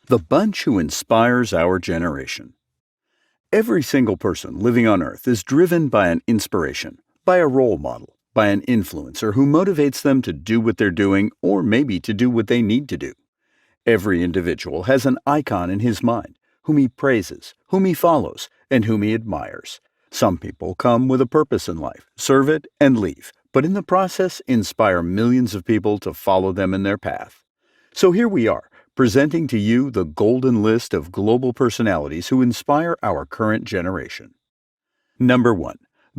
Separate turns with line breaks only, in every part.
The bunch who inspires our generation. Every single person living on Earth is driven by an inspiration, by a role model, by an influencer who motivates them to do what they're doing or maybe to do what they need to do. Every individual has an icon in his mind, whom he praises, whom he follows, and whom he admires. Some people come with a purpose in life, serve it, and leave, but in the process inspire millions of people to follow them in their path. So here we are, presenting to you the golden list of global personalities who inspire our current generation. Number 1.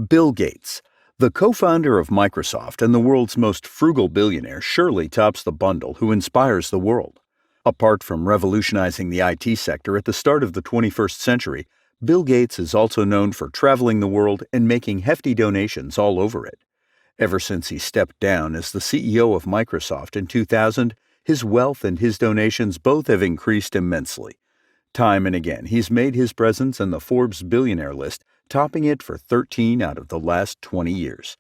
Bill Gates. The co-founder of Microsoft and the world's most frugal billionaire surely tops the bundle who inspires the world. Apart from revolutionizing the IT sector at the start of the 21st century, Bill Gates is also known for traveling the world and making hefty donations all over it. Ever since he stepped down as the CEO of Microsoft in 2000, his wealth and his donations both have increased immensely. Time and again, he's made his presence in the Forbes billionaire list, topping it for 13 out of the last 20 years.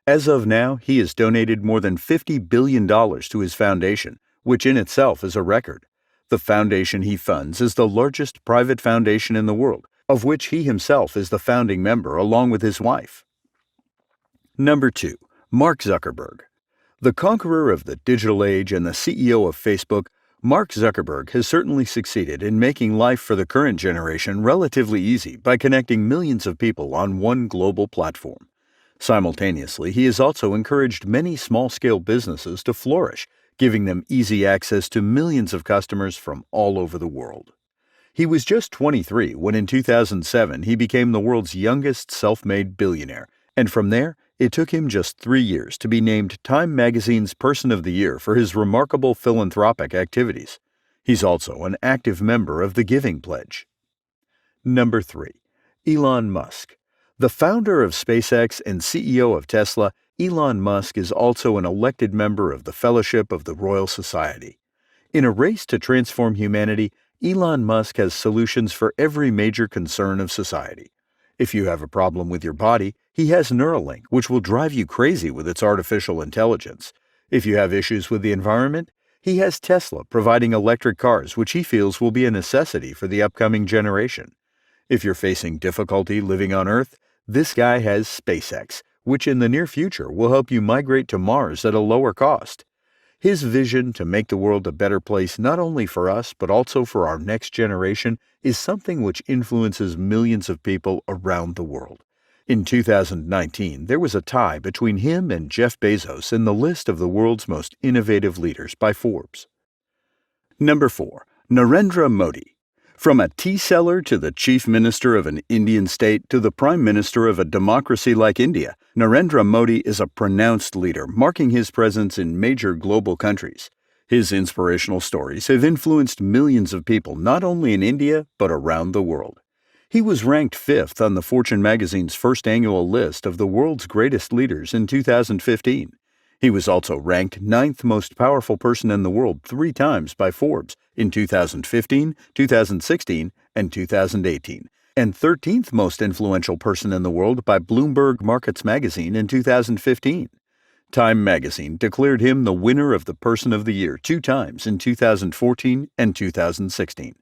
As of now, he has donated more than $50 billion to his foundation, which in itself is a record. The foundation he funds is the largest private foundation in the world, of which he himself is the founding member along with his wife. Number 2. Mark Zuckerberg. The conqueror of the digital age and the CEO of Facebook, Mark Zuckerberg has certainly succeeded in making life for the current generation relatively easy by connecting millions of people on one global platform. Simultaneously, he has also encouraged many small-scale businesses to flourish, giving them easy access to millions of customers from all over the world. He was just 23 when in 2007 he became the world's youngest self-made billionaire, and from there, it took him just 3 years to be named Time Magazine's Person of the Year for his remarkable philanthropic activities. He's also an active member of the Giving Pledge. Number 3. Elon Musk. The founder of SpaceX and CEO of Tesla, Elon Musk is also an elected member of the Fellowship of the Royal Society. In a race to transform humanity, Elon Musk has solutions for every major concern of society. If you have a problem with your body, he has Neuralink, which will drive you crazy with its artificial intelligence. If you have issues with the environment, he has Tesla providing electric cars, which he feels will be a necessity for the upcoming generation. If you're facing difficulty living on Earth, this guy has SpaceX, which in the near future will help you migrate to Mars at a lower cost. His vision to make the world a better place not only for us but also for our next generation is something which influences millions of people around the world. In 2019, there was a tie between him and Jeff Bezos in the list of the world's most innovative leaders by Forbes. Number 4. Narendra Modi. From a tea seller to the chief minister of an Indian state to the prime minister of a democracy like India, Narendra Modi is a pronounced leader, marking his presence in major global countries. His inspirational stories have influenced millions of people not only in India but around the world. He was ranked 5th on the Fortune magazine's first annual list of the world's greatest leaders in 2015. He was also ranked 9th most powerful person in the world 3 times by Forbes in 2015, 2016, and 2018, and 13th most influential person in the world by Bloomberg Markets magazine in 2015. Time magazine declared him the winner of the Person of the Year 2 times in 2014 and 2016.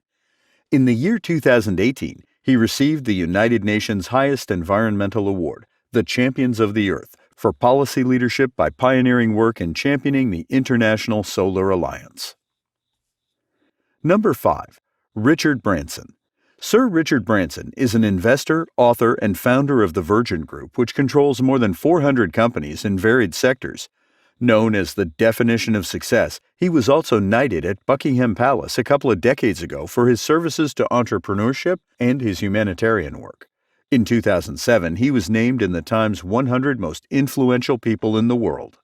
In the year 2018, he received the United Nations' highest environmental award, the Champions of the Earth, for policy leadership by pioneering work in championing the International Solar Alliance. Number 5. Richard Branson. Sir Richard Branson is an investor, author, and founder of the Virgin Group, which controls more than 400 companies in varied sectors. Known as the definition of success, he was also knighted at Buckingham Palace a couple of decades ago for his services to entrepreneurship and his humanitarian work. In 2007, he was named in the Times 100 Most Influential People in the World.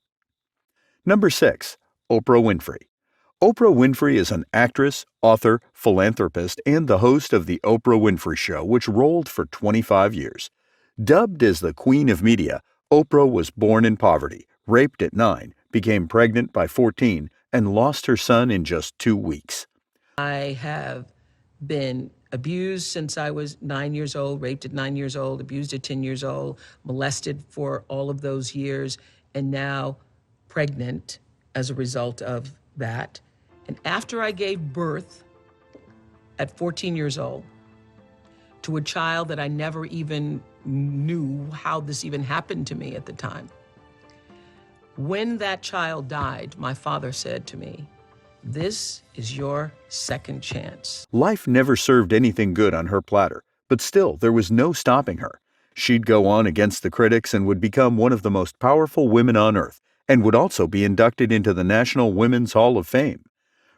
Number 6. Oprah Winfrey. Oprah Winfrey is an actress, author, philanthropist, and the host of The Oprah Winfrey Show, which rolled for 25 years. Dubbed as the Queen of Media, Oprah was born in poverty, raped at 9, became pregnant by 14, and lost her son in just 2 weeks.
I have been abused since I was 9 years old, raped at 9 years old, abused at 10 years old, molested for all of those years, and now pregnant as a result of that. And after I gave birth at 14 years old to a child that I never even knew how this even happened to me at the time. When that child died, my father said to me, "This is your second chance."
Life never served anything good on her platter, but still there was no stopping her. She'd go on against the critics and would become one of the most powerful women on earth, and would also be inducted into the National Women's Hall of Fame.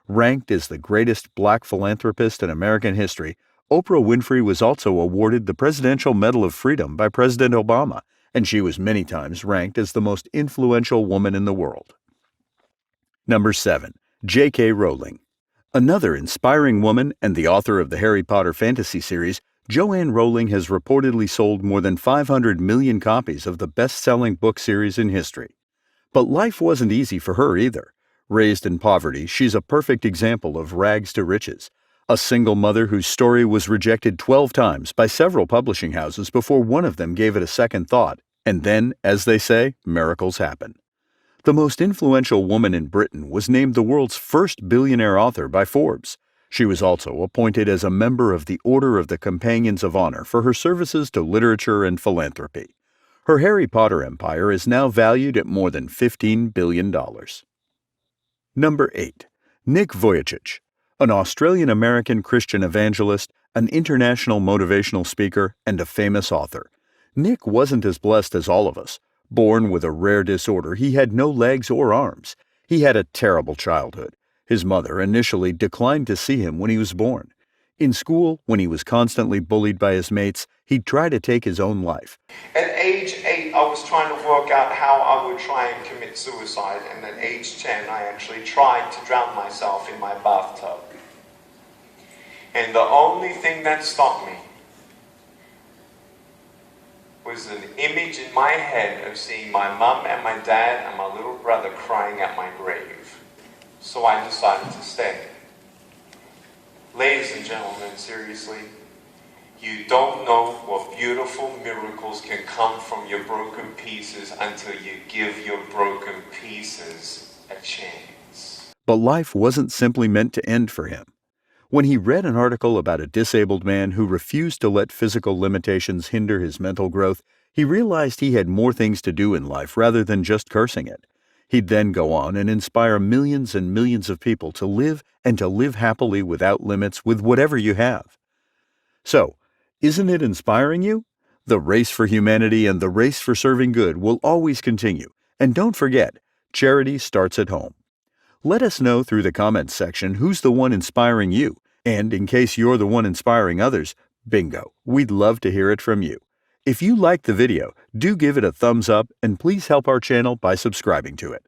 Ranked as the greatest black philanthropist in American history, Oprah Winfrey was also awarded the Presidential Medal of Freedom by President Obama, and she was many times ranked as the most influential woman in the world. Number 7. J.K. Rowling. Another inspiring woman and the author of the Harry Potter fantasy series, Joanne Rowling has reportedly sold more than 500 million copies of the best-selling book series in history. But life wasn't easy for her either. Raised in poverty, she's a perfect example of rags to riches. A single mother whose story was rejected 12 times by several publishing houses before one of them gave it a second thought. And then, as they say, miracles happen. The most influential woman in Britain was named the world's first billionaire author by Forbes. She was also appointed as a member of the Order of the Companions of Honor for her services to literature and philanthropy. Her Harry Potter empire is now valued at more than $15 billion. Number 8. Nick Voyacic. An Australian-American Christian evangelist, an international motivational speaker, and a famous author. Nick wasn't as blessed as all of us. Born with a rare disorder, he had no legs or arms. He had a terrible childhood. His mother initially declined to see him when he was born. In school, when he was constantly bullied by his mates, he'd try to take his own life.
At age 8, I was trying to work out how I would try and commit suicide, and at age 10, I actually tried to drown myself in my bathtub. And the only thing that stopped me was an image in my head of seeing my mom and my dad and my little brother crying at my grave. So I decided to stay. Ladies and gentlemen, seriously, you don't know what beautiful miracles can come from your broken pieces until you give your broken pieces a chance.
But life wasn't simply meant to end for him. When he read an article about a disabled man who refused to let physical limitations hinder his mental growth, he realized he had more things to do in life rather than just cursing it. He'd then go on and inspire millions and millions of people to live and to live happily without limits with whatever you have. So, isn't it inspiring you? The race for humanity and the race for serving good will always continue. And don't forget, charity starts at home. Let us know through the comments section who's the one inspiring you. And in case you're the one inspiring others, bingo, we'd love to hear it from you. If you liked the video, do give it a thumbs up and please help our channel by subscribing to it.